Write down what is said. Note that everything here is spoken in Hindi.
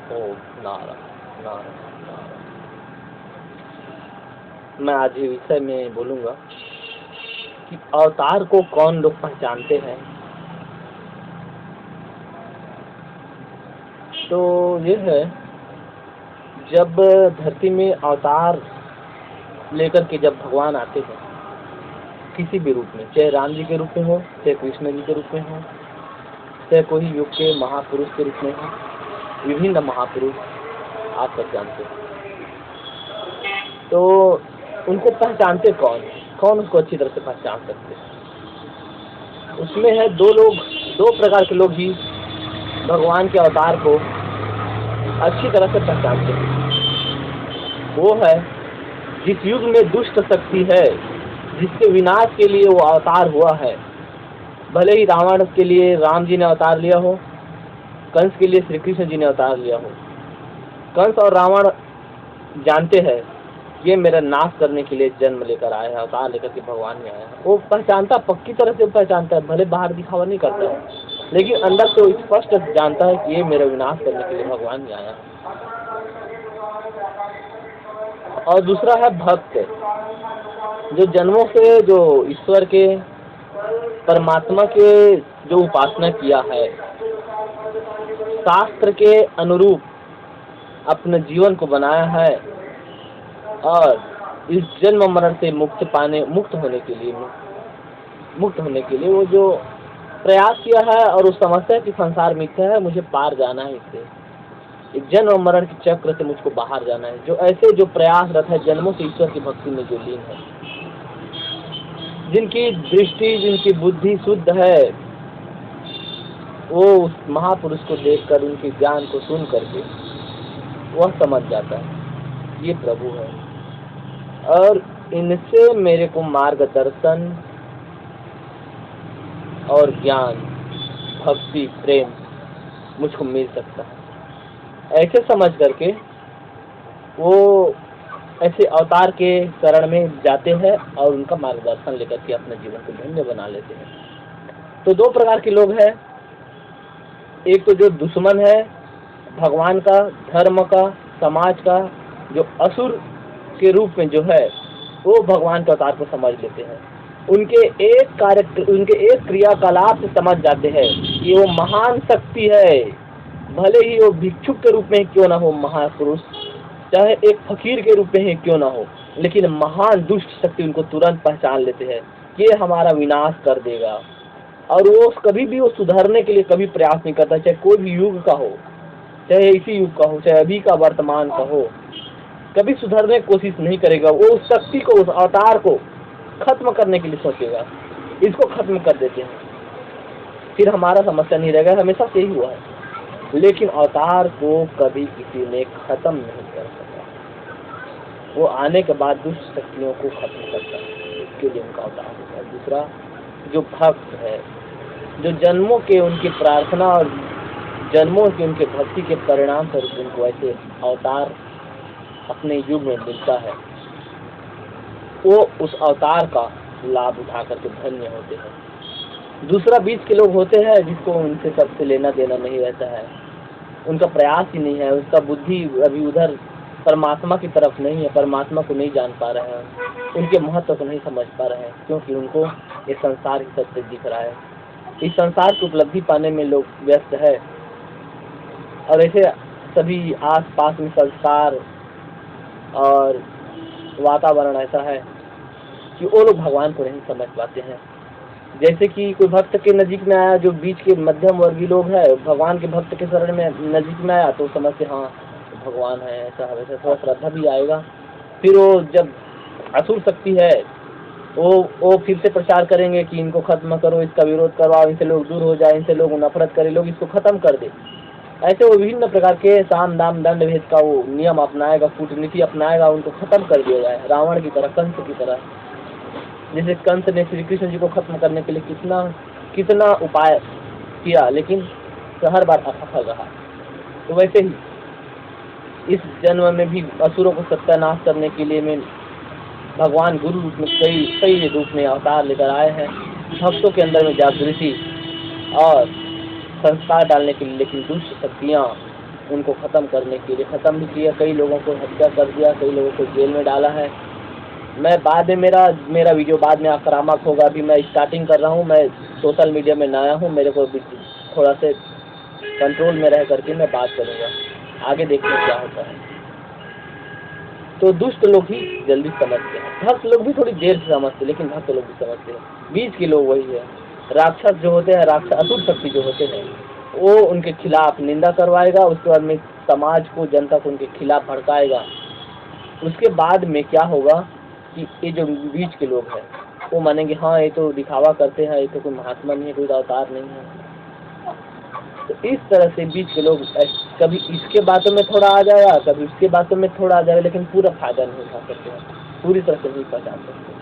ओ नारायण नारायण नारायण। मैं आज ये विषय में बोलूंगा कि अवतार को कौन लोग पहचानते हैं। तो ये है, जब धरती में अवतार लेकर के जब भगवान आते हैं किसी भी रूप में, चाहे राम जी के रूप में हो, चाहे कृष्ण जी के रूप में हो, चाहे कोई युग के महापुरुष के रूप में हो, विभिन्न महापुरुष आप सब जानते हैं। तो उनको पहचानते कौन, कौन उसको अच्छी तरह से पहचान सकते हैं। उसमें है दो प्रकार के लोग ही भगवान के अवतार को अच्छी तरह से पहचानते हैं। वो है जिस युग में दुष्ट शक्ति है, जिसके विनाश के लिए वो अवतार हुआ है। भले ही रावण के लिए राम जी ने अवतार लिया हो, कंस के लिए श्री कृष्ण जी ने अवतार लिया हो। कंस और रावण जानते हैं ये मेरा नाश करने के लिए जन्म लेकर आया है, अवतार लेकर के भगवान में आया है। वो पहचानता, पक्की तरह से पहचानता है, भले बाहर दिखावा नहीं करता है, लेकिन अंदर से स्पष्ट जानता है कि ये मेरा विनाश करने के लिए भगवान में आया है। और दूसरा है भक्त, जो जन्मों से जो ईश्वर के, परमात्मा के जो उपासना किया है, शास्त्र के अनुरूप अपने जीवन को बनाया है और इस जन्म मरण से मुक्त होने के लिए वो जो प्रयास किया है और उस समस्या की संसार मिथ्या है, मुझे पार जाना है, इससे इस जन्म मरण के चक्र से मुझको बाहर जाना है। जो ऐसे जो प्रयासरत है जन्मों से ईश्वर की भक्ति में जो लीन है, जिनकी दृष्टि, जिनकी बुद्धि शुद्ध है, वो उस महापुरुष को देखकर, उनके ज्ञान को सुन करके वह समझ जाता है ये प्रभु है और इनसे मेरे को मार्गदर्शन और ज्ञान, भक्ति, प्रेम मुझको मिल सकता है। ऐसे समझ करके वो ऐसे अवतार के शरण में जाते हैं और उनका मार्गदर्शन लेकर के अपने जीवन को धन्य बना लेते हैं। तो दो प्रकार के लोग हैं, एक तो जो दुश्मन है भगवान का, धर्म का, समाज का, जो असुर के रूप में जो है, वो भगवान के अवतार को समझ लेते हैं। उनके एक क्रियाकलाप से समझ जाते हैं कि वो महान शक्ति है, भले ही वो भिक्षुक के रूप में क्यों ना हो महापुरुष, चाहे एक फकीर के रूप में ही क्यों ना हो, लेकिन महान दुष्ट शक्ति उनको तुरंत पहचान लेते हैं, ये हमारा विनाश कर देगा। और वो कभी भी वो सुधारने के लिए कभी प्रयास नहीं करता, चाहे कोई भी युग का हो, चाहे इसी युग का हो, चाहे अभी का वर्तमान का हो, कभी सुधारने की कोशिश नहीं करेगा। वो उस शक्ति को, उस अवतार को खत्म करने के लिए सोचेगा, इसको खत्म कर देते हैं, फिर हमारा समस्या नहीं रहेगा। हमेशा से ही हुआ है, लेकिन अवतार को कभी किसी ने खत्म नहीं कर सका। वो आने के बाद दुष्ट शक्तियों को खत्म करता है, इसके लिए उनका अवतार होता है। दूसरा जो भक्त है, जो जन्मों के उनकी प्रार्थना और जन्मों के उनके भक्ति के परिणाम स्वरूप उनको ऐसे अवतार अपने युग में मिलता है, वो उस अवतार का लाभ उठा करके धन्य होते हैं। दूसरा बीच के लोग होते हैं जिसको उनसे सबसे लेना देना नहीं रहता है, उनका प्रयास ही नहीं है, उसका बुद्धि अभी उधर परमात्मा की तरफ नहीं है, परमात्मा को नहीं जान पा रहे हैं, उनके महत्व को नहीं समझ पा रहे हैं, क्योंकि उनको ये संसार ही सबसे दिख रहा है। इस संसार की उपलब्धि पाने में लोग व्यस्त है और ऐसे सभी आस पास में संस्कार और वातावरण ऐसा है कि वो लोग भगवान को नहीं समझ पाते हैं। जैसे कि कोई भक्त के नजीक में आया, जो बीच के मध्यम वर्गीय लोग हैं, भगवान के भक्त के शरण में नजीक में आया तो समझते हाँ भगवान है, ऐसा है वैसा, थोड़ा श्रद्धा भी आएगा। फिर वो जब असुर शक्ति है वो फिर से प्रचार करेंगे कि इनको खत्म करो, इसका विरोध करवाओ, इनसे लोग दूर हो जाए, इनसे लोग नफरत करें, लोग इसको खत्म कर दे। ऐसे वो विभिन्न प्रकार के साम दाम दंड भेद का वो नियम अपनाएगा, कूटनीति अपनाएगा, उनको खत्म कर दिया जाए, रावण की तरह, कंस की तरह। जैसे कंस ने श्री कृष्ण जी को खत्म करने के लिए कितना उपाय किया, लेकिन हर बार असफल रहा। तो वैसे ही इस जन्म में भी असुरों को सत्यानाश करने के लिए में भगवान गुरु रूप में कई रूप में अवतार लेकर आए हैं, भक्तों के अंदर में जागृति और संस्कार डालने के लिए। लेकिन दुष्ट शक्तियाँ उनको ख़त्म करने के लिए ख़त्म भी किया, कई लोगों को हत्या कर दिया, कई लोगों को जेल में डाला है। मैं बाद में मेरा वीडियो बाद में आक्रामक होगा, अभी मैं स्टार्टिंग कर रहा हूँ, मैं सोशल मीडिया में नया हूँ, मेरे को थोड़ा से कंट्रोल में रह करके मैं बात करूँगा, आगे देखते हैं क्या होता है। तो दुष्ट लोग ही जल्दी समझते हैं, भक्त लोग भी थोड़ी देर से समझते हैं, लेकिन भक्त लोग भी समझते हैं। बीच के लोग वही है, राक्षस जो होते हैं, राक्षस असुर शक्ति जो होते हैं, वो उनके खिलाफ निंदा करवाएगा, उसके बाद में समाज को, जनता को उनके खिलाफ भड़काएगा। उसके बाद में क्या होगा कि ये जो बीच के लोग हैं वो मानेंगे हाँ ये तो दिखावा करते हैं, ये तो कोई महात्मा नहीं है, कोई अवतार नहीं है। तो इस तरह से बीच के लोग कभी इसके बातों में थोड़ा आ जाएगा, कभी उसके बातों में थोड़ा आ जाएगा, लेकिन पूरा फायदा नहीं उठा सकते हैं, पूरी तरह से नहीं पहचान सकते।